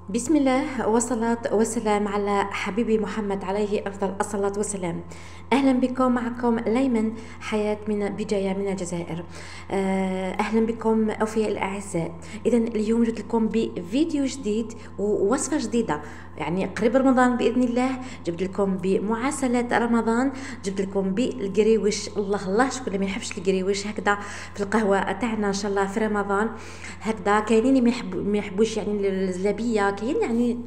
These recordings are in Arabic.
بسم الله والصلاة والسلام على حبيبي محمد عليه أفضل الصلاة والسلام. أهلا بكم، معكم ليمن حياة من بداية من الجزائر. أهلا بكم أوفياء الأعزاء. إذا اليوم جبت لكم بفيديو جديد ووصفة جديدة، يعني قريب رمضان بإذن الله. جبت لكم بمعاسلات رمضان، جبت لكم بالقريوش. الله الله، شكون اللي ما يحبش القريوش هكذا في القهوة تاعنا إن شاء الله في رمضان. هكذا كاينين اللي ما يحبوش يعني الزلابية، كاين يعني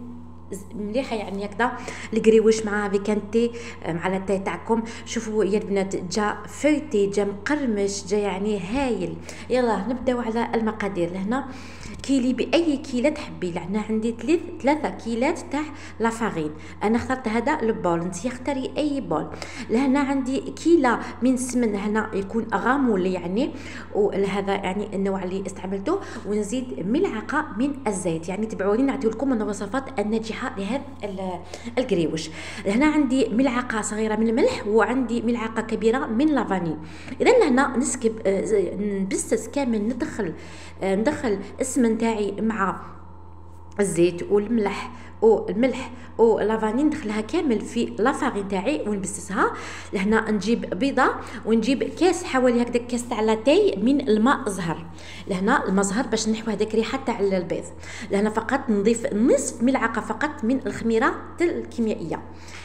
مليحه يعني هكذا القريوش مع فيكانتي مع لاتاي تاعكم. شوفوا يا البنات، جا فويتي، جا مقرمش، جا يعني هايل. يلا نبداو على المقادير. لهنا كيلي باي كيله تحبي. لهنا عندي ثلاثة كيلات تاع لافارين. انا اخترت هذا البول، انت اختاري اي بول. لهنا عندي كيله من السمن، هنا يكون غامولي يعني، وهذا يعني النوع اللي استعملته. ونزيد ملعقه من الزيت، يعني تبعوني نعطيو لكم الوصفات الناجحه لهذا القريوش. هنا عندي ملعقه صغيره من الملح، وعندي ملعقه كبيره من لافاني. اذا هنا نسكب نبسس كامل، ندخل السمن تاعي مع الزيت والملح ولافاني، ندخلها كامل في لافارين تاعي ونبسسها. لهنا نجيب بيضه، ونجيب كاس حوالي هكذا كاس تاع لاتاي من الماء زهر. لهنا الماء زهر باش نحو هذاك الريحه تاع البيض. لهنا فقط نضيف نصف ملعقه فقط من الخميره الكيميائيه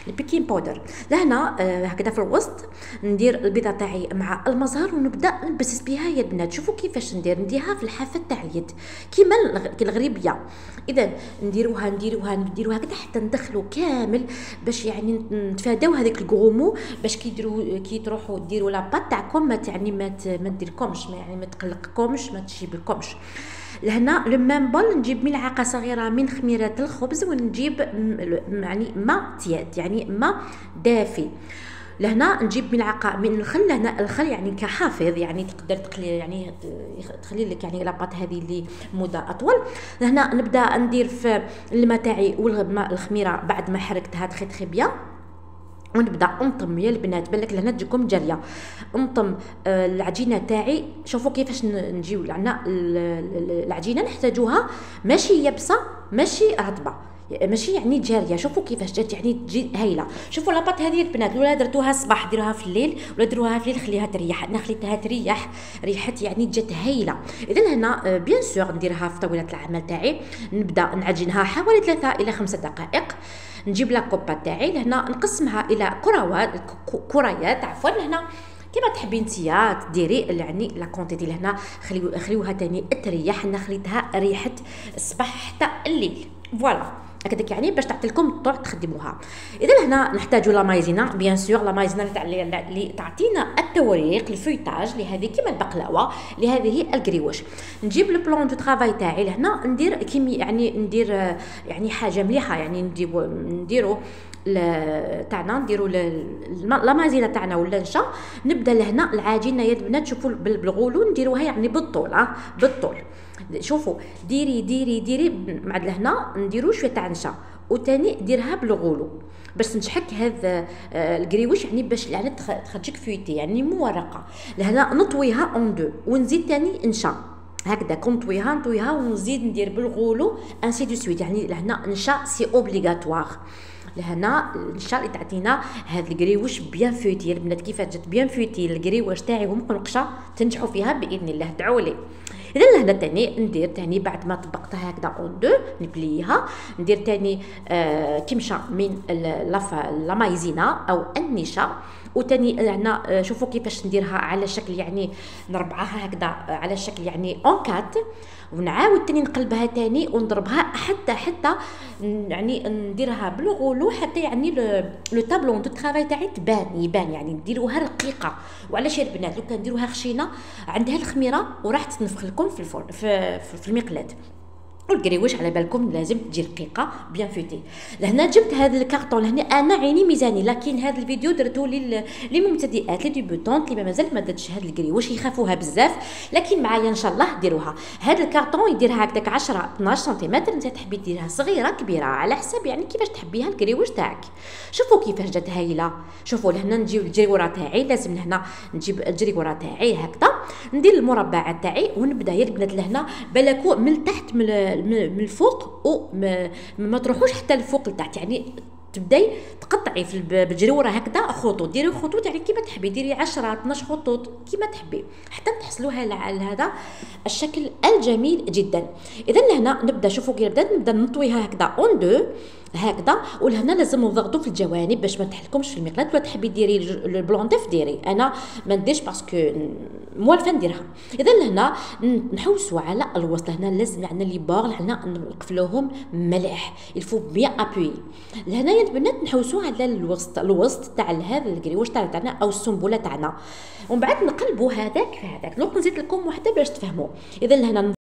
البيكين باودر. لهنا هكذا في الوسط ندير البيضه تاعي مع الماء زهر، ونبدا نبسس بها يا البنات. شوفوا كيفاش نديرها في الحافه تاع اليد كيما الغريبيه. اذا نديروها كذا حتى ندخلوا كامل، باش يعني نتفاداو هذاك الكرومو، باش كي تروحوا ديروا لاباط تاعكم ما ديركمش، يعني ما تقلقكمش، ما تجيبلكمش. لهنا لو ميم بول نجيب ملعقه صغيره من خميره الخبز، ونجيب يعني ماء تياد، يعني ماء دافي. لهنا نجيب ملعقه من الخل. لهنا الخل يعني كحافظ، يعني تقدر تقلي، يعني تخلي لك يعني لاباط هذه اللي مده اطول. لهنا نبدا ندير في الماء تاعي والماء الخميره بعد ما حركتها تخي بيان، ونبدا نطم يا البنات. بالك لهنا تجيكم جاريه نطم العجينه تاعي. شوفوا كيفاش نجيو لعنا العجينه نحتاجوها ماشي يابسه ماشي رطبه، ماشي يعني جاريه. شوفوا كيفاش جات، يعني تجي هايله. شوفوا لاباط هذه البنات، ولا درتوها الصباح ديروها في الليل، ولا ديروها في الليل خليها تريح. انا خليتها تريح، ريحت يعني جات هايله. اذا هنا بيان سور نديرها في طاوله العمل تاعي، نبدا نعجنها حوالي 3 الى 5 دقائق. نجيب لاكوبا تاعي لهنا نقسمها الى كريات عفوا. لهنا كيما تحبي نتيا ديري يعني لا كونتيتي. لهنا خليوها تاني تريح. انا خليتها ريحه الصباح حتى الليل، فوالا هكذاك يعني باش تعطي لكم الطرق تخدموها. اذا هنا نحتاجوا لا مايزينا، بيان سور لا مايزينا اللي تعطينا التوريق الفويتاج لهذه كيما البقلاوه لهذه القريوش. نجيب لو بلان دو طرافاي تاعي. لهنا ندير كيمي، يعني ندير يعني حاجه مليحه، يعني نديرو تاعنا، نديروا لا مازينه تاعنا ولا نشا. نبدا لهنا العجينه يا البنات، شوفوا بالغولو نديروها يعني بالطول، بالطول. شوفوا ديري مع لهنا نديروا شويه تاع نشا، وتاني ديرها بالغولو باش نشحك هذا القريوش، يعني باش يعني تخرجك فويتي يعني مورقه. لهنا نطويها اون دو، ونزيد تاني نشا هكذا نطويها ونزيد ندير بالغولو انسي دو سويت. يعني لهنا نشا سي اوبليغاتوار. لهنا النشا اللي تعطينا هاد القريوش بيان فويتي. البنات كيفاش جات بيان فويتي القريوش تاعي ومقنقشه، تنجحوا فيها باذن الله، دعوا لي. اذا لهنا تاني ندير تاني بعد ما طبقتها هكذا اون دو نبليها، ندير تاني كمشه من لا مايزينا او النشا. وتاني هنا شوفوا كيفاش نديرها على شكل يعني نربعها هكذا على شكل يعني اون كات، ونعاود تاني نقلبها تاني ونضربها حتى يعني نديرها بالغلو حتى يعني لو طابلون دو طرافاي تاعي يبان يعني نديروها رقيقه. وعلاش يا البنات لو كان نديروها خشينه عندها الخميره وراح تنفخ لكم في الفرن في المقلاة. والقريوش على بالكم لازم تجي رقيقه بيان فوتي. لهنا جبت هذا الكارطون. لهنا انا عيني ميزاني، لكن هذا الفيديو درته للمبتدئات لي ديبوتونت اللي مازال ما درتش هذا القريوش يخافوها بزاف، لكن معايا ان شاء الله ديروها. هذا الكارطون يديرها هكذاك 10 12 سنتيمتر، انت تحبي ديرها صغيره كبيره على حسب يعني كيفاش تحبيها القريوش تاعك. شوفوا كيفاش جات هايله. شوفوا لهنا نجيب الجريوره تاعي، لازم هنا نجيب الجريوره تاعي هكذا، ندير المربعات تاعي ونبدا يا البنات. لهنا بالكو من تحت من من الفوق وما تروحوش حتى الفوق لتحت، يعني تبداي تقطعي في بالجروره هكذا خطوط، ديري خطوط يعني كيما تحبي، ديري 10 12 خطوط كيما تحبي حتى تحصلوها لهذا الشكل الجميل جدا. اذا لهنا نبدا، شوفوا كي نبدا نطويها هكذا اون دو هكذا، ولهنا لازم نضغطوا في الجوانب باش ما تحلكمش في المقلاة. ولا تحبي ديري البلونديف ديري، انا ما نديرش باسكو موالفه نديرها. اذا لهنا نحوسوا على الوسط، هنا لازم عندنا لي بار هنا نقفلوهم مليح، الفو بيان ابوي. لهنا يا البنات نحوسوا على الوسط تاع هذا الكريوش تاعنا او السنبله تاعنا، ومن بعد نقلبوا هذاك في هذاك. لو نزيد لكم واحده باش تفهموا. اذا لهنا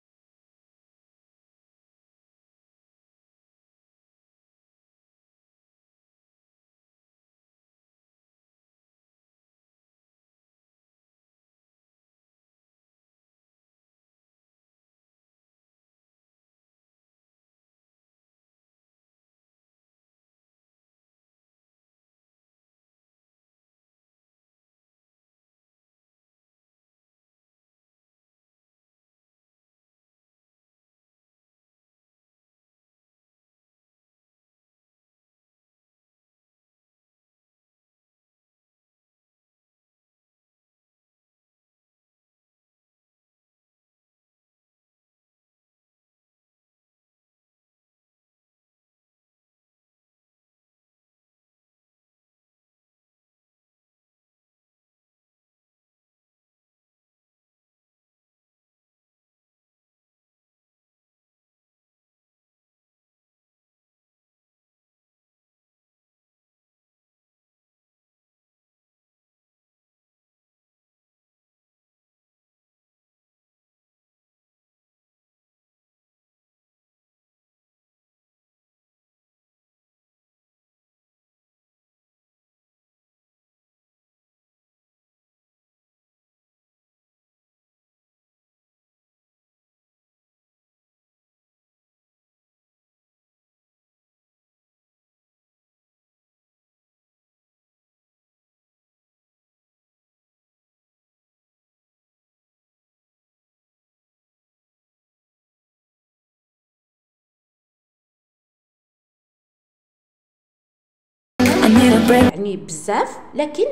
يعني بزاف، لكن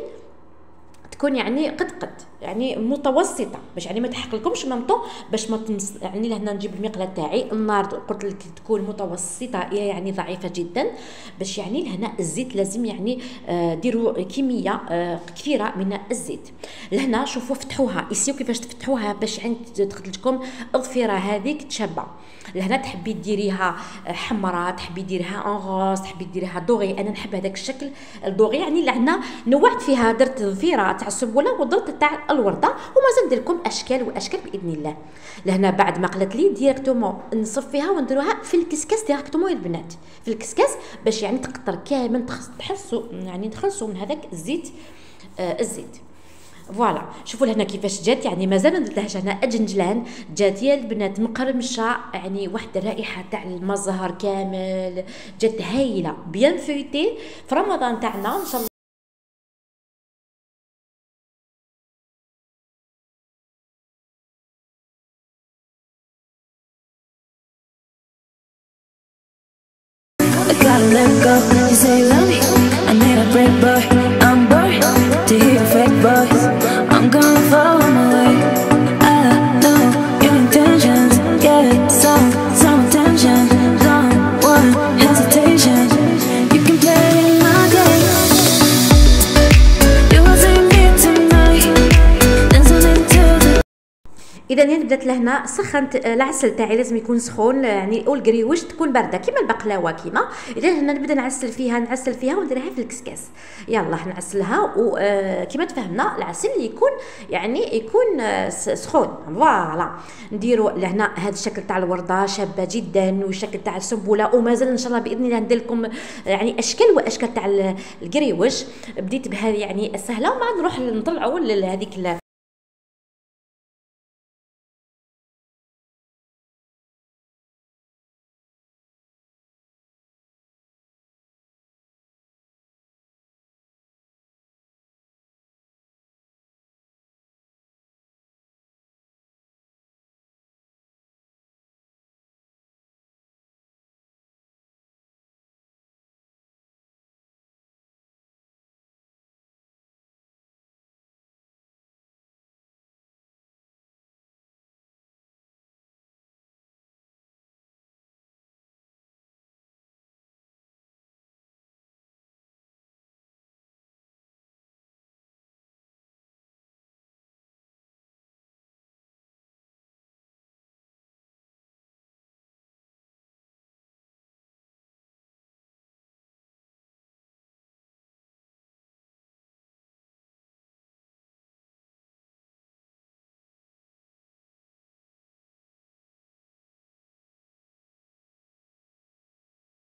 تكون يعني قد يعني متوسطه باش يعني ما تحرقلكمش مامطو، باش ما يعني لهنا نجيب المقله تاعي النار قلت لك تكون متوسطه الى يعني ضعيفه جدا، باش يعني لهنا الزيت لازم يعني ديروا كميه كثيره من الزيت. لهنا شوفوا فتحوها يسيو كيفاش تفتحوها باش يعني تدخل لكم الضفيره هذيك تشبع. لهنا تحبي ديريها حمراء، تحبي ديريها اون غوز، تحبي ديريها دوغي، انا نحب هذاك الشكل الدوغي. يعني لهنا نوعت فيها، درت ضفيره تاع السنبله ودرت تاع الورده، وما زلت لكم اشكال واشكال باذن الله. لهنا بعد ما قلت لي ديريكتومون نصفيها ونديروها في الكسكاس ديريكتومون يا البنات، في الكسكاس باش يعني تقطر كامل، تحسوا يعني تخلصوا من هذاك الزيت الزيت. فوالا شوفوا لهنا كيفاش جات، يعني مازال ما درتهاش هنا اجنجلان، جات يا البنات مقرمشه، يعني واحد الرائحه تاع المزهر كامل، جات هايله بيان فويتي في رمضان تاعنا ان شاء الله. Gotta let go. You say you love me, I need a break, boy. I'm bored to hear fake boys. I'm gonna follow my way. I know your intentions, yeah. Some attention, don't want hesitation. You can play my game. You will see me tonight, dancing into the. اذا يعني بدات لهنا سخنت العسل تاعي، لازم يكون سخون يعني والقريوش تكون بارده كيما البقلاوه كيما. اذا هنا نبدا نعسل فيها ونديرها في الكسكاس. يلا نعسلها وكيما تفهمنا العسل يكون يعني يكون سخون. فوالا نديروا لهنا هذا الشكل تاع الورده شابه جدا، والشكل تاع السنبله، ومازال ان شاء الله باذن الله ندير لكم يعني اشكال واشكال تاع القريوش. بديت بهذه يعني السهله، وما نروح نطلعوا لهذيك